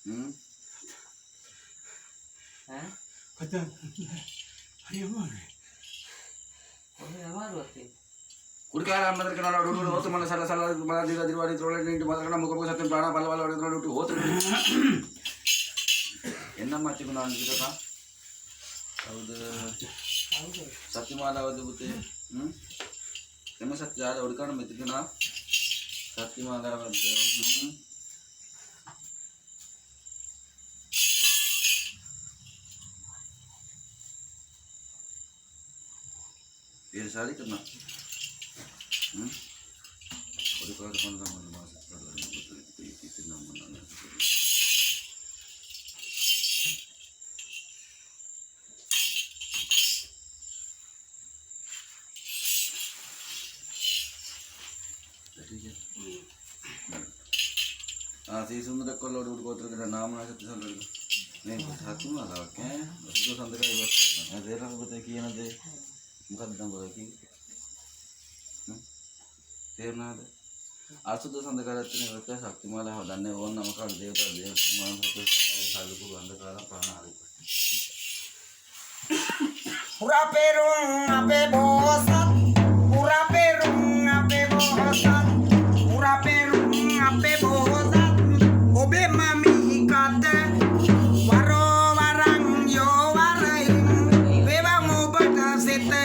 Kata hari mana? Kurikaran mother can order to Ottoman Sala Maladi into Mother Moko and Prana Pala to Hotel. In the Machimana Satimala of the Bute. Kemasat or Kana Metina Satimala of the Sari करना और एक और कौन सा मन मार सकता है तो ये कितना मनाना है ठीक है आज ये सुंदर कलर उड़ को तो नाम ना सकते हैं लड़के नहीं हाथी में लगा क्या उसको संदर्भ का बात करना है देर रात बताए कि ये ना दे मुकदम बोला कि तेरना दे आज तो संदर्भ करते हैं वैसे शक्ति माला हो दाने वो नमक और देवता देव मान सकते हैं सालू को बंद करा प्राण आदि पूरा पेरुंग आपे बोसत पूरा पेरुंग आपे बोसत पूरा पेरुंग आपे बोसत ओबे मामी काते वारो warang yo warai beba mo bata sete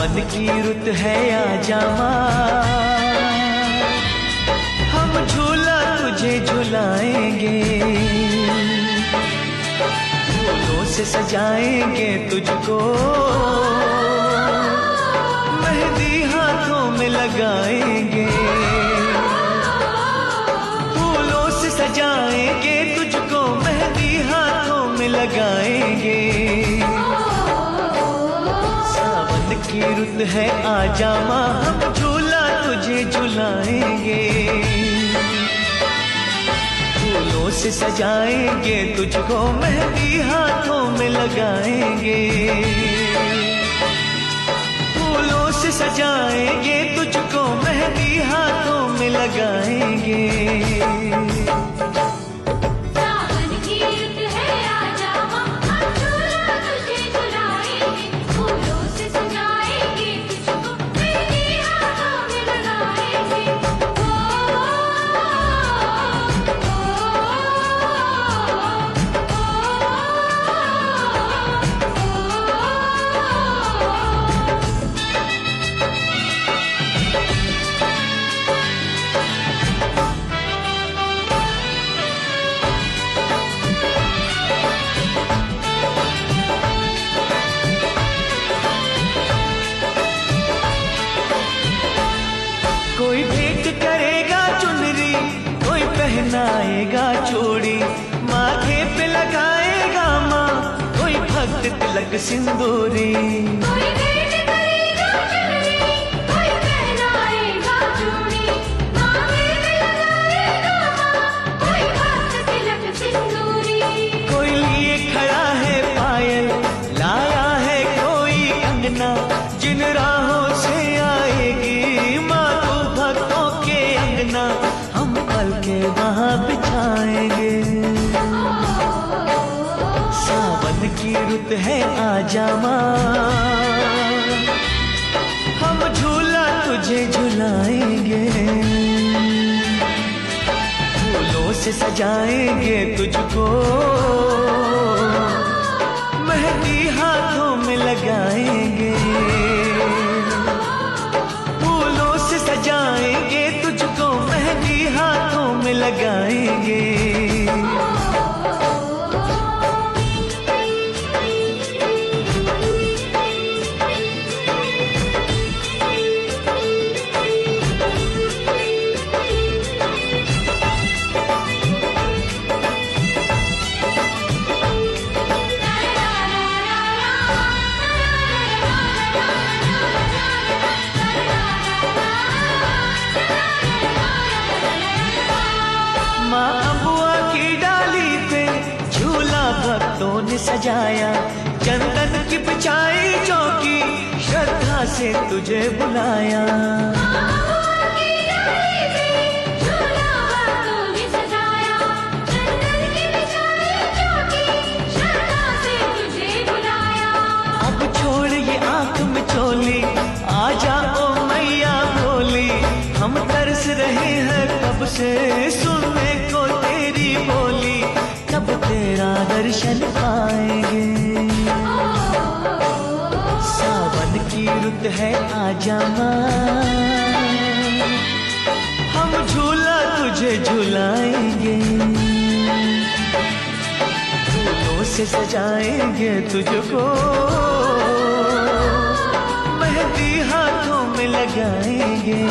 सावन की रुत है आजा माँ, हम झूला तुझे झुलाएंगे, फूलों से सजाएंगे तुझको, मेहंदी हाथों में लगाएंगे, फूलों से सजाएंगे तुझको, मेहंदी हाथों में लगाएंगे। सावन की रुत है आजा माँ, हम झूला तुझे झुलाएंगे, फूलों से सजाएंगे तुझको, मेहंदी हाथों में लगाएंगे, फूलों से सजाएंगे तुझको, मेहंदी हाथों में लगाएंगे। कोई भेंट करेगा चुनरी, कोई पहनाएगा चूड़ी, माथे पे लगाएगा माँ, कोई भक्त तिलक सिंदूरी। कोई भेंट करेगा चुनरी, कोई पहनाएगा चूड़ी, माथे पे लगाएगा माँ, कोई भक्त तिलक सिंदूरी। कोई लिए खड़ा है पायल, लाया है कोई कंगना, जिन राहों से आएगी हम पल के वहाँ बिछाएंगे। सावन की रुत है आजा माँ, हम झूला तुझे झुलाएंगे, फूलों से सजाएंगे तुझको, मेहंदी हाथों में लगाएंगे, फूलों से सजाएंगे तुझको, मेहंदी हाथों में लगाएंगे। माँ अबुआ की डाली पे झूला भक्तों ने सजाया, चंदन की बिछाई चौकी, श्रद्धा से तुझे बुलाया। अब छोड़ ये आंख में चोली, आ जाओ मैया भोली, हम तरस रहे हैं कब से सुनने को तेरी बोली, कब तेरा दर्शन पाएंगे। सावन की रुत है आजा माँ, हम झूला तुझे झुलाएंगे, फूलों से सजाएंगे तुझको, मेहंदी हाथों में लगाएंगे।